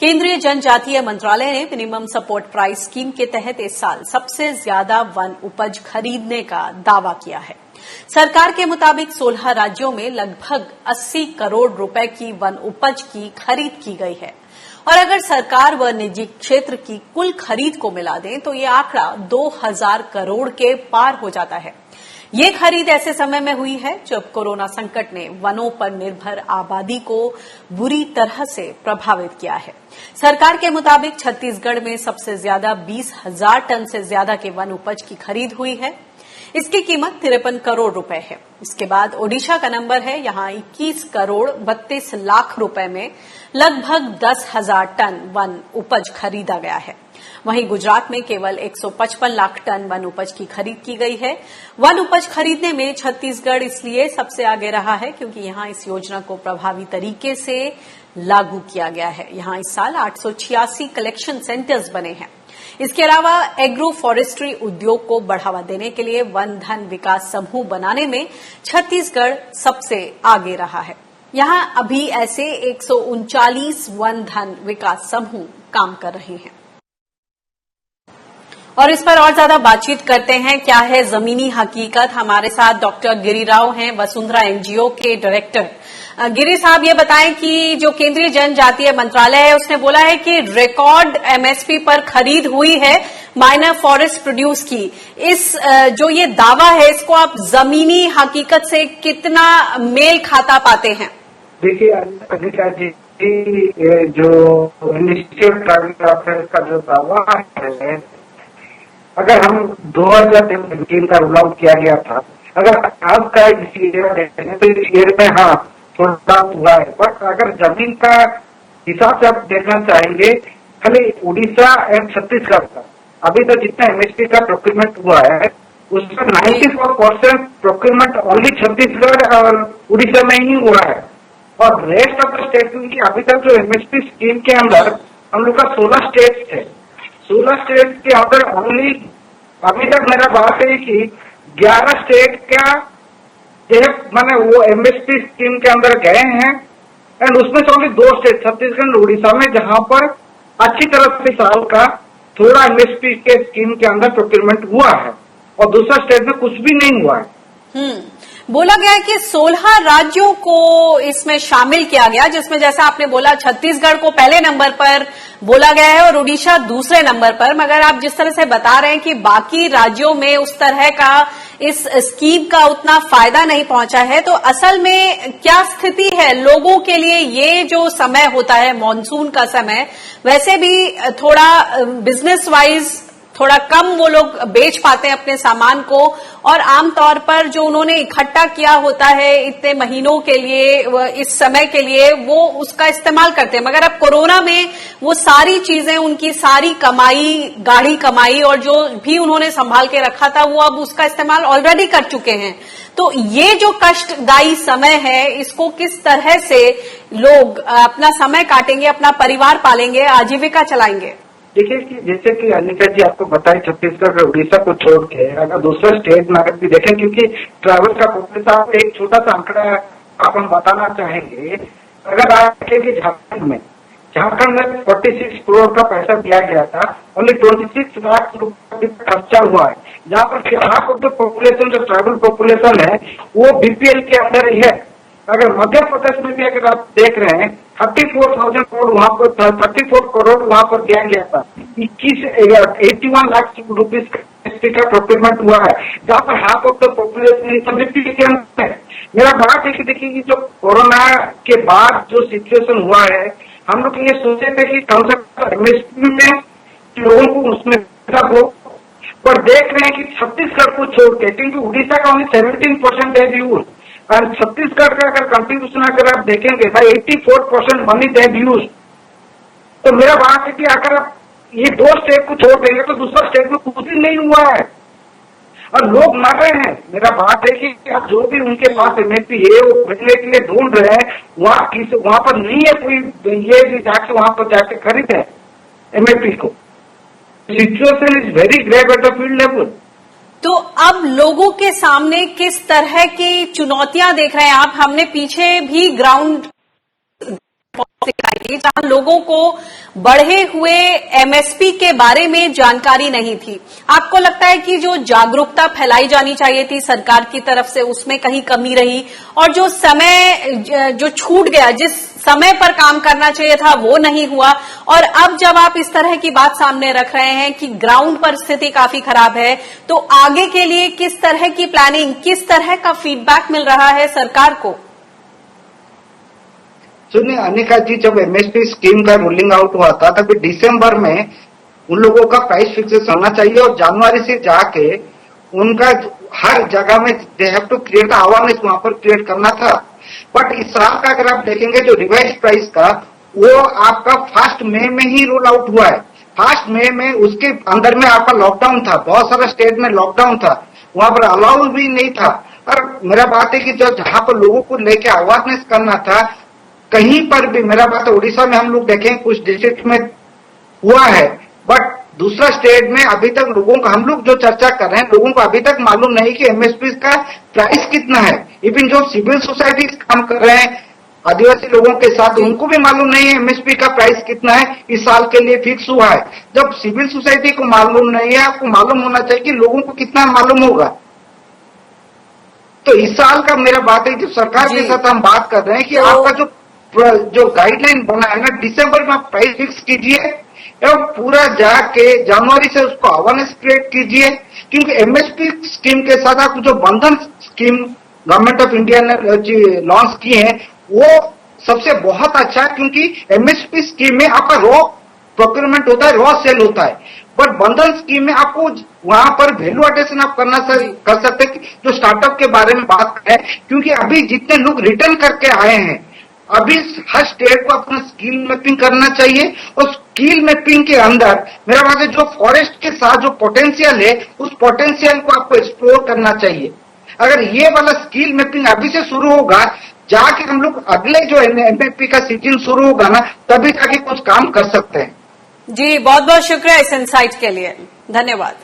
केंद्रीय जनजातीय मंत्रालय ने मिनिमम सपोर्ट प्राइस स्कीम के तहत इस साल सबसे ज्यादा वन उपज खरीदने का दावा किया है। सरकार के मुताबिक 16 राज्यों में लगभग 80 करोड़ रुपए की वन उपज की खरीद की गई है और अगर सरकार व निजी क्षेत्र की कुल खरीद को मिला दें तो ये आंकड़ा 2000 करोड़ के पार हो जाता है। ये खरीद ऐसे समय में हुई है जब कोरोना संकट ने वनों पर निर्भर आबादी को बुरी तरह से प्रभावित किया है। सरकार के मुताबिक छत्तीसगढ़ में सबसे ज्यादा 20,000 टन से ज्यादा के वन उपज की खरीद हुई है। इसकी कीमत 53 करोड़ रुपए है। इसके बाद ओडिशा का नंबर है, यहां 21 करोड़ 32 लाख रुपए में लगभग 10,000 टन वन उपज खरीदा गया है। वहीं गुजरात में केवल 155 लाख टन वन उपज की खरीद की गई है। वन उपज खरीदने में छत्तीसगढ़ इसलिए सबसे आगे रहा है क्योंकि यहां इस योजना को प्रभावी तरीके से लागू किया गया है। यहां इस साल 886 कलेक्शन सेंटर्स बने हैं। इसके अलावा एग्रो फॉरेस्ट्री उद्योग को बढ़ावा देने के लिए वन धन विकास समूह बनाने में छत्तीसगढ़ सबसे आगे रहा है। यहां अभी ऐसे 139 वन धन विकास समूह काम कर रहे हैं। और इस पर और ज्यादा बातचीत करते हैं, क्या है जमीनी हकीकत। हमारे साथ डॉक्टर गिरिराव हैं, वसुंधरा एनजीओ के डायरेक्टर। गिरी साहब, ये बताएं कि जो केंद्रीय जनजातीय मंत्रालय है उसने बोला है कि रिकॉर्ड एमएसपी पर खरीद हुई है माइनर फॉरेस्ट प्रोड्यूस की। इस जो ये दावा है इसको आप जमीनी हकीकत से कितना मेल खाता पाते हैं? देखिए अधिका जी, जो इंडस्ट्रियल ट्राइबल अफेयर्स का जो दावा है, अगर हम 2003 का रूल आउट किया गया था, अगर आज का इस ईयर देखें तो इस ईयर में हाँ थोड़ा हुआ है, बट अगर जमीन का हिसाब से आप देखना चाहेंगे खाली उड़ीसा एंड छत्तीसगढ़ का अभी तक जितना एमएसपी का प्रोक्यूरमेंट हुआ है उसका 94% प्रोक्यूरमेंट ओनली छत्तीसगढ़ और उड़ीसा में ही हुआ है। और रेस्ट ऑफ द स्टेट की अभी तक जो एमएसपी स्कीम के अंदर हम लोग का 16 स्टेट थे, 16 स्टेट के अंदर ओनली अभी तक मेरा बात है कि 11 स्टेट का मैंने वो एमएसपी स्कीम के अंदर गए हैं एंड उसमें से ओनली 2 स्टेट छत्तीसगढ़ और उड़ीसा में जहां पर अच्छी तरह से साल का थोड़ा एमएसपी के स्कीम के अंदर प्रोक्यूरमेंट हुआ है और दूसरा स्टेट में कुछ भी नहीं हुआ है। बोला गया है कि 16 राज्यों को इसमें शामिल किया गया, जिसमें जैसा आपने बोला छत्तीसगढ़ को पहले नंबर पर बोला गया है और उड़ीसा दूसरे नंबर पर। मगर आप जिस तरह से बता रहे हैं कि बाकी राज्यों में उस तरह का इस स्कीम का उतना फायदा नहीं पहुंचा है, तो असल में क्या स्थिति है लोगों के लिए? ये जो समय होता है मॉनसून का समय, वैसे भी थोड़ा बिजनेस वाइज थोड़ा कम वो लोग बेच पाते हैं अपने सामान को और आमतौर पर जो उन्होंने इकट्ठा किया होता है इतने महीनों के लिए, इस समय के लिए, वो उसका इस्तेमाल करते हैं। मगर अब कोरोना में वो सारी चीजें, उनकी सारी कमाई, गाढ़ी कमाई और जो भी उन्होंने संभाल के रखा था वो अब उसका इस्तेमाल ऑलरेडी कर चुके हैं। तो ये जो कष्टदायी समय है इसको किस तरह से लोग अपना समय काटेंगे, अपना परिवार पालेंगे, आजीविका चलाएंगे? देखिए कि जैसे कि अनिका जी आपको बताए छत्तीसगढ़ और उड़ीसा को छोड़ के अगर दूसरा स्टेट में अगर भी देखें, क्योंकि ट्रैवल का पॉपुलेशन एक छोटा सा आंकड़ा आप हम बताना चाहेंगे। अगर आप देखेंगे झारखंड में 46 करोड़ का पैसा दिया गया था, ओनली 26 लाख रुपए खर्चा हुआ है, जहाँ पर हाफ ऑफ द पॉपुलेशन जो ट्राइबल पॉपुलेशन है वो बीपीएल के अंदर ही है। अगर मध्य प्रदेश में भी अगर आप देख रहे हैं 34,000 करोड़ वहां पर 34 करोड़ वहां पर दिया गया था, 81 लाख रुपीज का प्रोक्यूरमेंट हुआ है, जहाँ पर हाफ ऑफ द पॉपुलेशन है। मेरा बात है कि देखिए कि जो कोरोना के बाद जो सिचुएशन हुआ है, हम लोग ये सोचे थे कि कम से कम एमएसपी में लोगों को उसमें हो, पर देख रहे हैं कि छत्तीसगढ़ को छोड़ के, क्योंकि उड़ीसा का ओनली 17% है यूज और छत्तीसगढ़ का अगर कंट्रीब्यूशन अगर आप देखेंगे भाई 84% मनी देव यूज। तो मेरा बात है कि अगर आप ये 2 स्टेट को छोड़ देंगे तो दूसरा स्टेट में कुछ भी नहीं हुआ है और लोग मर रहे हैं। मेरा बात है कि आप जो भी उनके पास एमएसपी है वो खरीदने के लिए ढूंढ रहे हैं, वहां पर नहीं है कोई ये जाके वहां पर जाके खरीदे एमएसपी को। Situation is very grave at the field level. तो अब लोगों के सामने किस तरह की चुनौतियां देख रहे हैं आप? हमने पीछे भी ग्राउंड दिखाई थी, जहां लोगों को बढ़े हुए एमएसपी के बारे में जानकारी नहीं थी। आपको लगता है कि जो जागरूकता फैलाई जानी चाहिए थी सरकार की तरफ से, उसमें कहीं कमी रही, और जो समय जो छूट गया, जिस समय पर काम करना चाहिए था वो नहीं हुआ, और अब जब आप इस तरह की बात सामने रख रहे हैं कि ग्राउंड पर स्थिति काफी खराब है, तो आगे के लिए किस तरह की प्लानिंग, किस तरह का फीडबैक मिल रहा है सरकार को? सुनिए अनिका जी, जब एमएसपी स्कीम का रूलिंग आउट हुआ था तभी दिसंबर में उन लोगों का प्राइस फिक्सेशन होना चाहिए और जनवरी से जाके उनका हर जगह में they have to create awareness वहां पर क्रिएट करना था। बट इस साल का अगर आप देखेंगे जो रिवाइज प्राइस का, वो आपका 1 मई में ही रोल आउट हुआ है। 1 मई में उसके अंदर में आपका लॉकडाउन था, बहुत सारे स्टेट में लॉकडाउन था, वहां पर अलाउ भी नहीं था। और मेरा बात है कि जो जहां पर लोगों को लेके अवेयरनेस करना था, कहीं पर भी, मेरा बात है उड़ीसा में हम लोग देखें कुछ डिस्ट्रिक्ट में हुआ है, बट दूसरा स्टेट में अभी तक लोगों को, हम लोग जो चर्चा कर रहे हैं, लोगों को अभी तक मालूम नहीं कि एमएसपी का प्राइस कितना है। इवन जो सिविल सोसाइटी काम कर रहे हैं आदिवासी लोगों के साथ, उनको भी मालूम नहीं है एमएसपी का प्राइस कितना है, इस साल के लिए फिक्स हुआ है। जब सिविल सोसाइटी को मालूम नहीं है, आपको मालूम होना चाहिए कि लोगों को कितना मालूम होगा। तो इस साल का मेरा बात है, जो सरकार के साथ हम बात कर रहे हैं कि आपका जो गाइडलाइन बना है ना, दिसंबर में आप प्राइस फिक्स कीजिए एवं पूरा जाके जनवरी से उसको अवेयरनेस क्रिएट कीजिए, क्योंकि एमएसपी स्कीम के साथ आप जो बंधन स्कीम गवर्नमेंट ऑफ इंडिया ने लॉन्च की है, वो सबसे बहुत अच्छा है, क्योंकि एमएसपी स्कीम में आपका रॉ प्रोक्योरमेंट होता है, रॉ सेल होता है। बट बंधन स्कीम में आपको वहां पर वैल्यू एडिशन आप कर सकते हैं, जो स्टार्टअप के बारे में बात करें, क्योंकि अभी जितने लोग रिटर्न करके आए हैं, अभी हर स्टेट को अपना स्किल मैपिंग करना चाहिए, और स्किल मैपिंग के अंदर मेरा बात है जो फॉरेस्ट के साथ जो पोटेंशियल है, उस पोटेंशियल को आपको एक्सप्लोर करना चाहिए। अगर ये वाला स्किल मैपिंग अभी से शुरू होगा, जाके हम लोग अगले जो एमएसपी का सीजन शुरू होगा ना, तभी जाके कुछ काम कर सकते हैं। जी, बहुत बहुत शुक्रिया इस इनसाइट के लिए, धन्यवाद।